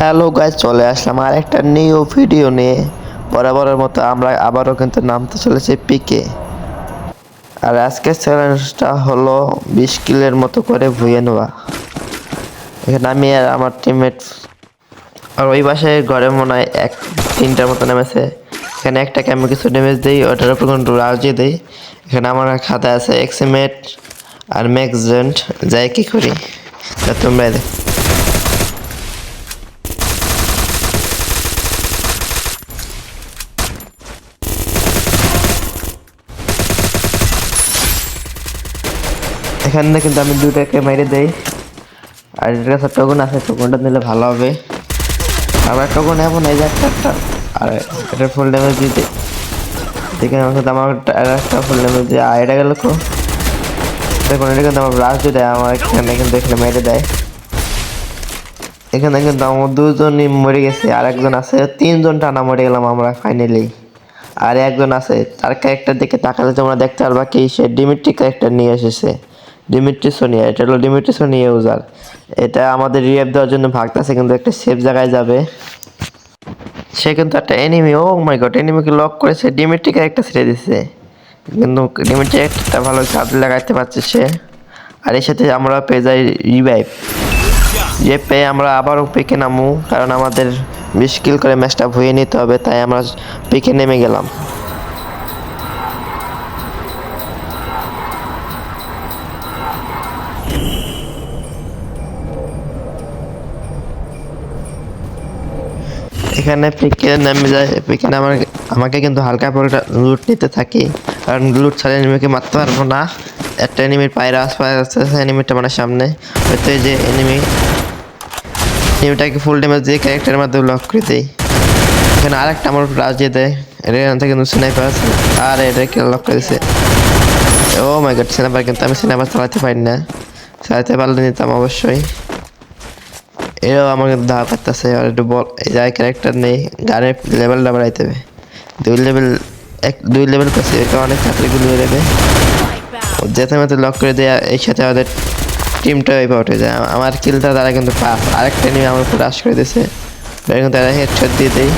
Hello guys, চলে আসলাম আর একটা new video নিয়ে। বরাবরের মতো আমরা আবারও কিন্তু নামতে চলেছি পিকে। আর আজকের চ্যালেঞ্জটা হলো 20 কিলের মতো করে ভুইয়ে নেওয়া। এখানে আমি আর আমার টিমমেট, আর ওই বাসায় ঘরে মনে হয় 3টার মতো নেমেছে। এখানে একটাকে আমি কিছু ড্যামেজ দিই, ওটার উপর কিন্তু রাজিয়ে দিই। এখানে আমার খাতা আছে এক্সিমেট আর ম্যাক্সজেন্ট, যাই কি করি তা তোমরা দেখ। এখানে কিন্তু আমি দুটাকে মেরে দেই। আর এটার কাছে টোকন আছে, টোকনটা নিলে ভালো হবে। আবার টোকন এমন এই যে একটা আর এটা ফুল ড্যামেজ দিতে দেখে আমাকে আমার একটা ফুল ড্যামেজ দিয়ে এটা গেল তো দেখুন। এটা কিন্তু আমার ব্লাস্ট দেয়, আমার এখানে কিন্তু এখানে মেরে দেয়। এখানে কিন্তু আমার দুজনই মরে গেছে, আর একজন আছে, 3জন টানা মরে গেলাম আমরা ফাইনালি। আর একজন আছে, তার ক্যারেক্টার দিকে তাকালে তোমরা দেখতে পারবা কি সে ডিমিট্রি ক্যারেক্টার নিয়ে এসেছে। ডিমিট্রি সোনিয়া, এটা হলো ডিমিট্রি সোনিয়া ইউজার। এটা আমাদের রিঅ্যাপ দেওয়ার জন্য ভাগতেছে, কিন্তু একটা সেফ জায়গায় যাবে। সে কিন্তু একটা এনিমি, ও মাই গড, এনিমিকে লক করেছে, ডিমিট্রি ক্যারেক্টার ছেড়ে দিচ্ছে। কিন্তু ডিমিট্রি একটা ভালো কাজ লাগাইতে পারছে সে। আর এর সাথে আমরা পেয়ে যাই রিভাইভ। যে পেয়ে আমরা আবারও পিকে নামু, কারণ আমাদের 20 কিল করে ম্যাচটা ভুয়ে নিতে হবে, তাই আমরা পিকে নেমে গেলাম। এখানে পিকে নেমে যায়, পিকে নামার আমাকে কিন্তু হালকা পাল্টা লুট নিতে থাকি, কারণ লুট ছাড়া এনিমিকে মারতে পারবো না। একটা এনিমির পায়ের আশপাশে আছে, এনিমিটা মানে সামনে হয়তো এই যে এনিমিটাকে ফুল ড্যামেজ দিয়ে ক্যারেক্টারের মাধ্যমে লক করে দেয়। এখানে আরেকটা আমার রাজ দিয়ে দেয়, এখান থেকে কিন্তু স্নাইপার আছে, আর এটাকে লক করে দিচ্ছে। ও মাই গড, স্নাইপার, কিন্তু আমি স্নাইপার চালাতে পারি না, চালাতে পারলে নিতাম অবশ্যই। এও আমাকে ধাওয়া করতেছে, আর একটু বল যাই ক্যারেক্টার নেই, গানের লেভেলটা বাড়াইতে হবে। 2 লেভেল করছে, এটা অনেক চাকরি গুলিয়ে দেবে। যেতে মতো লক করে দেয়, এই সাথে আমাদের টিমটা ওই উঠে যায়। আমার কিলটা তারা কিন্তু আরেকটা নিয়ে আমার উপর রাশ করে দিয়েছে, কিন্তু তারা হেডশট দিয়ে দেয়।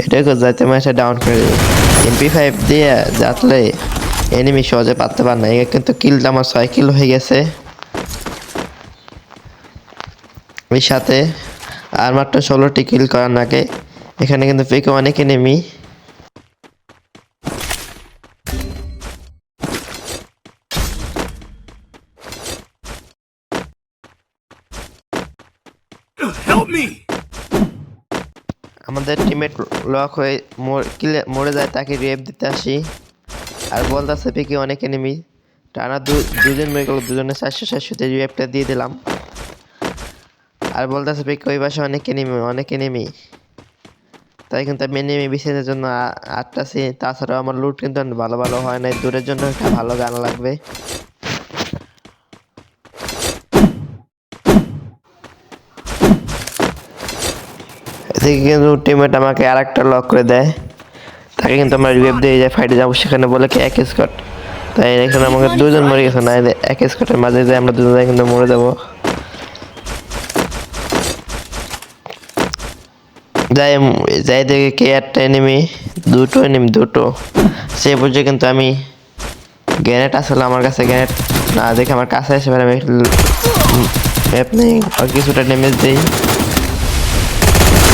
এটাই যাতে ম্যাচটা ডাউন করে দেয়। MP5 দিয়ে যাতলে এনিমি সহজে পারতে পার না। কিন্তু কিলটা আমার 6 কিল হয়ে গেছে। ওই সাথে আর মাত্র 16টি কিল করার আগে এখানে কিন্তু পিকে অনেক এনিমি। আমাদের টিমমেট লক হয়ে মরে যায়, তাকে রেপ দিতে আসি। আর বলতেছে পিকে অনেক এনিমি, টানা দুজন মরে গেল, দুজনে 400 রিভেপটা দিয়ে দিলাম। আর বলতেছে পিকে ওই পাশে অনেক এনিমি, তাই কিন্তু আমি এনিমি বিশেষের জন্য আটটাছি। তাছাড়াও আমার লুট কিন্তু ভালো ভালো হয় নাই, দূরের জন্য একটা ভালো গান লাগবে। এদিকে কিন্তু টিমমেট আমাকে আরেকটা লক করে দেয়, তাকে কিন্তু আমরা রিভেপ দিয়ে যায় ফাইটে যাবো, সেখানে বলে কি এক স্কট। তাই এখানে আমাকে 2জন মরে গেছে, না এক স্কটের মাঝে যায় আমরা 2জন কিন্তু মরে যাবো। যাই দেখে কে একটা এনিমি, দুটো সেই বুঝে কিন্তু আমি গ্রেনেড আসলে আমার কাছে গ্রেনেড না দেখে আমার কাছে এসে আমি ম্যাপ নেই আর কিছুটা ড্যামেজ দিই।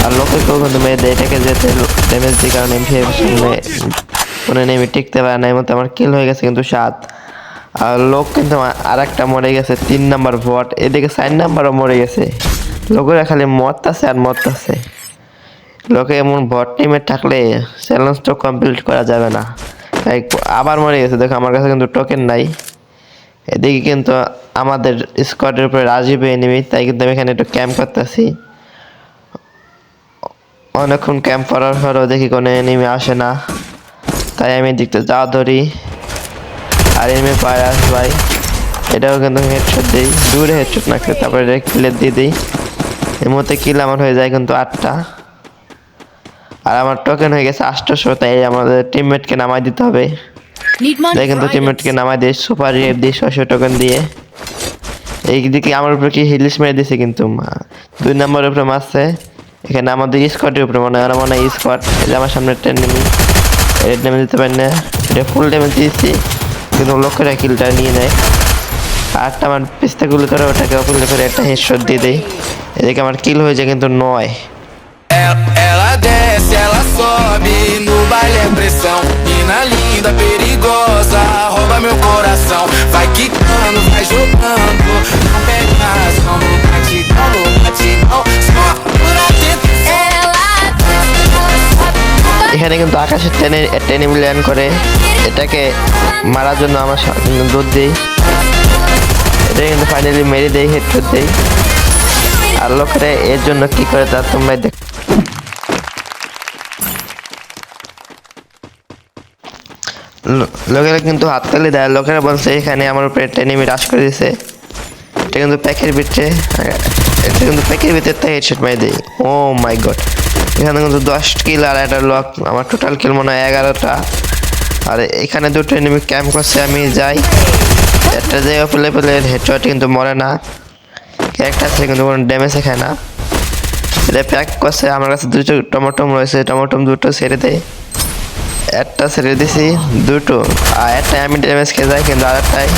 আর লোকে কেউ কিন্তু মেরে দেয়, এটাকে যেতে ড্যামেজ দিই, কারণ সামনে কোনো নেমে টিকতে পারে না। এর মধ্যে আমার কিল হয়ে গেছে কিন্তু 7। আর লোক কিন্তু আর একটা মরে গেছে, 3 নাম্বার ভট। এদিকে 4 নাম্বারও মরে গেছে। লোকেরা খালি মরতাছে আর মরতাছে। লোকে এমন ভট টিমে থাকলে চ্যালেঞ্জটা কমপ্লিট করা যাবে না। তাই আবার মরে গেছে, দেখো আমার কাছে কিন্তু টোকেন নাই। এদিকে কিন্তু আমাদের স্কোয়াডের উপরে রাজীব এনিমি, তাই কিন্তু আমি এখানে একটু ক্যাম্প করতেছি। অনেকক্ষণ ক্যাম্প করার পরেও দেখি কোনো এনিমি আসে না, তাই আমি দিকটা যাওয়া ধরি। আর এনিমি পায়ে ভাই, এটাও কিন্তু হেডশট দিই, দূরে হেডশট না করে তারপরে কিলের দিয়ে দিই। এর মধ্যে কিল আমার হয়ে যায় কিন্তু 8টা। আর আমার টোকেন হয়ে গেছে 800, তাই আমাদের টিমমেটকে নামাই দিতে হবে। তাই কিন্তু টিমমেটকে নামাই দিয়ে সুপার রিভ দিয়ে 600 টোকেন দিয়ে এই দিকে আমার উপরে কি হিলিশ মেরে দিছে, কিন্তু 2 নম্বরের উপরে মারছে। এখানে আমাদের স্কোয়াডের উপরে মনে হয় স্কোয়াড। এই যে আমার সামনে একটা এনিমি, রেড ড্যামেজ দিতে পারি না, এটা ফুল ড্যামেজ দিয়েছি কিন্তু লক্ষ্যটা কিলটা নিয়ে নেয়। আরটা আমার পিস্তা গুলি করে ওটাকে অপুল করে একটা হেডশট দিয়ে দেয়, এদিকে আমার কিল হয়ে যায় কিন্তু 9। Ela desce, ela sobe, no baile é pressão. Mina linda, perigosa, rouba meu coração. Vai quicando, vai jogando, não perde a razão. No batidão, só por atento. Ela desce, ela sobe. এখানে কিন্তু আকাশের ট্রেনে একটা এনিমি ল্যান্ড করে, এটাকে মারার জন্য আমার দৌড় দিই, এটা কিন্তু ফাইনালি মেরে দেয়, হেডশট দেই। আর লোকেরা এর জন্য কি করে তা তোমরা দেখ। লোকেরা কিন্তু হাততালি দেয়, লোকেরা বলছে এখানে আমার উপরে একটা এনিমি রাশ করে দিয়েছে, এটা কিন্তু প্যাকের ভিতরে, এটা কিন্তু প্যাকের ভিতরে তাই হেডশট মেরে দেয়। ও মাই গড, এখানে কিন্তু 10 কিল আর একটা লক, আমার টোটাল কিল মনে হয় 11টা। আর এখানে দুটো এনিমি ক্যাম্প করছে, আমি যাই একটা জায়গা পেলে হেডশট কিন্তু মরে না, একটা আছে কিন্তু কোনো ড্যামেজে খায় না। এটা প্যাক করছে, আমার কাছে দুটো টমেটোম রয়েছে, টমেটোম দুটো ছেড়ে দেয়, একটা ছেড়ে দিছি দুটো, আর একটা আমি ড্যামেজ খেয়ে যায় কিন্তু আরেকটাই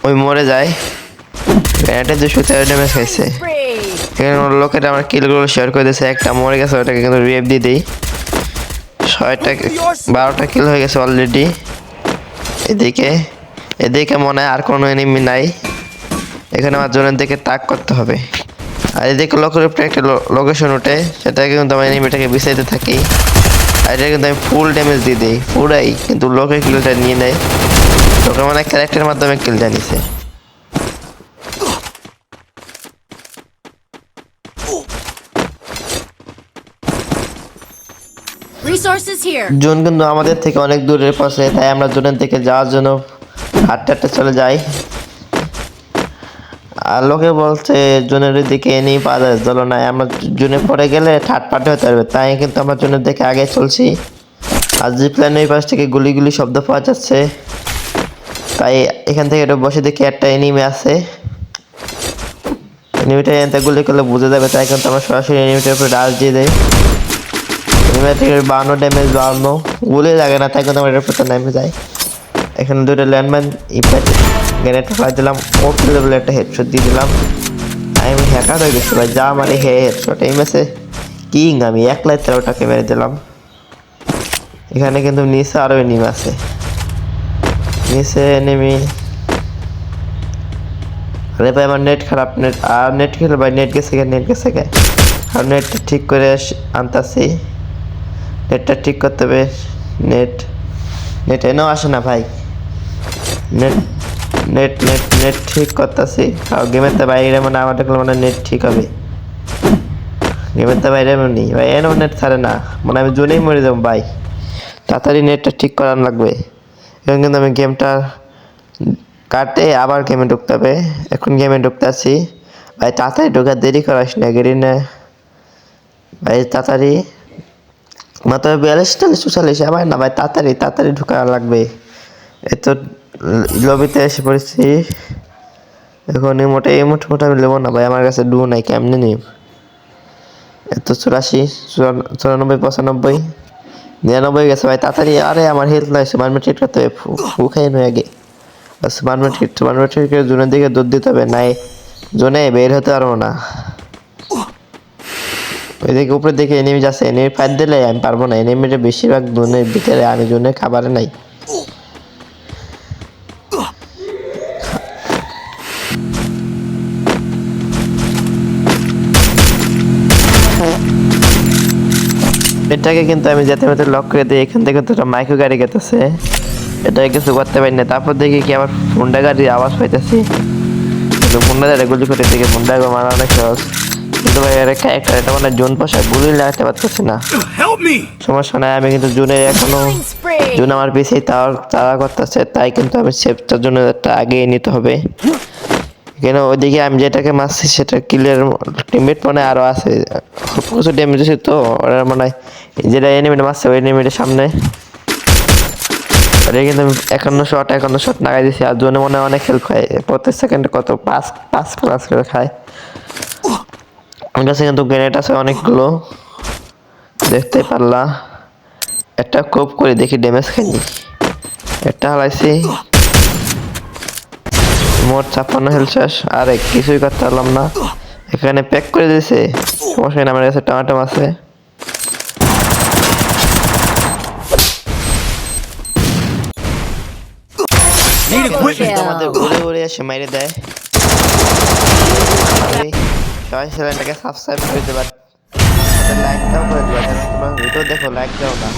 ওই মরে যায়। এটা 213 ড্যামেজ খাইছে। এখানে লোকেরা আমার কিলগুলো শেয়ার করে দিয়েছে, একটা মরে গেছে ওটাকে কিন্তু রিভ দিয়ে দিই। 12টা কিল হয়ে গেছে অলরেডি। এদিকে মনে হয় আর কোনো এনিমি নাই, এখানে আমার জোনের দিকে তাক করতে হবে। আর এদিকে লোকের উপরে একটা লোকেশন ওঠে, সেটাকে কিন্তু আমার এনিমিটাকে বিছাইতে থাকি, আর এটা কিন্তু আমি ফুল ড্যামেজ দিয়ে দিই পুরাই, কিন্তু লোকের কিলটা নিয়ে নেয়, লোকের মানে ক্যারেক্টারের মাধ্যমে কিলটা নিছে। Resources here. জোন কিন্তু আমাদের থেকে অনেক দূরের পাশে, তাই আমরা জোনের দিকে যাওয়ার জন্য হাঁটতে চলে যাই। আর লোকে বলছে জোনের দিকে এনেই পাওয়া যায়, চলো না আমরা জোনে পড়ে গেলে থার্ড পার্টি হতে পারবে, তাই কিন্তু আমরা জোনের দিকে আগে চলছি। আর জিপ্লাইনের এই পাশ থেকে গুলি শব্দ পাওয়া যাচ্ছে, তাই এখান থেকে একটু বসে দেখি একটা এনিমি আছে, এনিমিটা এনতে গুলি করলে বুঝে যাবে, তাই কিন্তু আমরা সরাসরি এনিমিটার উপরে ডাল দিয়ে দেয়। এনিমি থেকে 52 ড্যামেজ, 52 গুলি লাগে না, তাই কিন্তু আমরা এটার উপরে নেমে যাই। এখানে দুটো ল্যান্ডমাইন গ্রেনেড ফেলাই দিলাম, ও লেভেলে একটা হেডশট দিয়ে দিলাম। আমি হ্যাকার হয়ে গেছি ভাই, যা মানে হেডশট এই ম্যাচে কিং, আমি একলাই 13টাকে মেরে দিলাম। এখানে কিন্তু নিচে আরও এনিমি আছে, নিচে এনিমি। আরে ভাই আমার নেট খারাপ, নেট খেলে ভাই, নেট গেছে আর নেটটা ঠিক করে আনতাছি, নেটটা ঠিক করতে হবে। নেট এনেও আসে না ভাই, নেট ঠিক করতেছি। আর গেমের তো বাইরে মানে আমার দেখলে মানে নেট ঠিক হবে, গেমের তো বাইরে নেই ভাই, এনে নেট ছাড়ে না, মানে আমি জোনেই মরে যাবো ভাই, তাড়াতাড়ি নেটটা ঠিক করানো লাগবে। এখন কিন্তু আমি গেমটা কাটে আবার গেমে ঢুকতে হবে, এখন গেমে ঢুকতে আসি ভাই, তাড়াতাড়ি ঢোকার দেরি করাস না গেরিনে ভাই, তাড়াতাড়ি মাত্র 42-44 আমার না ভাই, তাড়াতাড়ি ঢোকা লাগবে। এই তো লবিতে এসে পড়েছি, এখন মোটে আমি নেবো না ভাই, আমার কাছে ডু নাই, কেমনে নিব? এত 84, 94, 95, 99 গেছে ভাই, তাড়াতাড়ি। আরে আমার হেলথ নাই, সুপার মেট্রিক করতে হবে, ফু খাই নয় আগে, সুপার মেট্রিকের জোনের দিকে দৌড় দিতে হবে, নাই জোনে বের হতে পারবো না। ওইদিকে উপরে দিকে এনিমি যাচ্ছে, এনিমি ফাইট দিলে আমি পারবো না, এনিমিটা বেশিরভাগ জোনের ভিতরে, আমি জোনের খাবারে নাই। এটাকে কিন্তু আমি যেতে লক করে দিই, এখান থেকে তো মাইক্রো গাড়ি গেতেছে, এটাকে কিছু করতে পারি না। তারপর দেখি কি আমার ফোনটা গাড়ির আওয়াজ পাইতেছি, কিন্তু ফোনটা গাড়ি গুলি করে দিকে ফোনটা মারা অনেক সহজ, কিন্তু ভাই এর ক্যারেক্টার এটা মানে জোন পাশায় গুলি লাগাতে পারতেছি না, সমস্যা নাই। আমি কিন্তু জোনে এখনো জোন আমার পিছিয়ে তারা করতেছে, তাই কিন্তু আমি সেফটার জন্য একটা আগে নিতে হবে। কেন ওইদিকে আমি যেটাকে মারছি সেটা কিলের টিমমেট মানে আরো আছে, প্রচুর ড্যামেজ আছে, তো ওরা মানে হয় যেটা এনিমিটা মারছে ওই এনিমিটার সামনে ওটা কিন্তু 51 শট লাগাই দিছি। আর জোনে মনে অনেক হেল্প খায়, প্রত্যেক সেকেন্ডে কত 5 প্লাস করে খায়। আমার কাছে কিন্তু গ্রেনেড আছে অনেকগুলো, দেখতে পারলা। একটা কোপ করে দেখি ড্যামেজ খাইনি। একটা হালাইছি, মোট 56 হেলথ শেষ। আরে কিছুই করতে পারলাম না, এখানে প্যাক করে দিয়েছে। সমস্যা নেই, আমার কাছে টমাটম আছে। আমাদের উড়ে উড়ে এসে মাইরে দেয়। সবাই চ্যানেলটাকে সাবস্ক্রাইব করে দেবা, লাইকটাও করে দেবা। তোমরা ভিডিও দেখো, লাইক দাও না।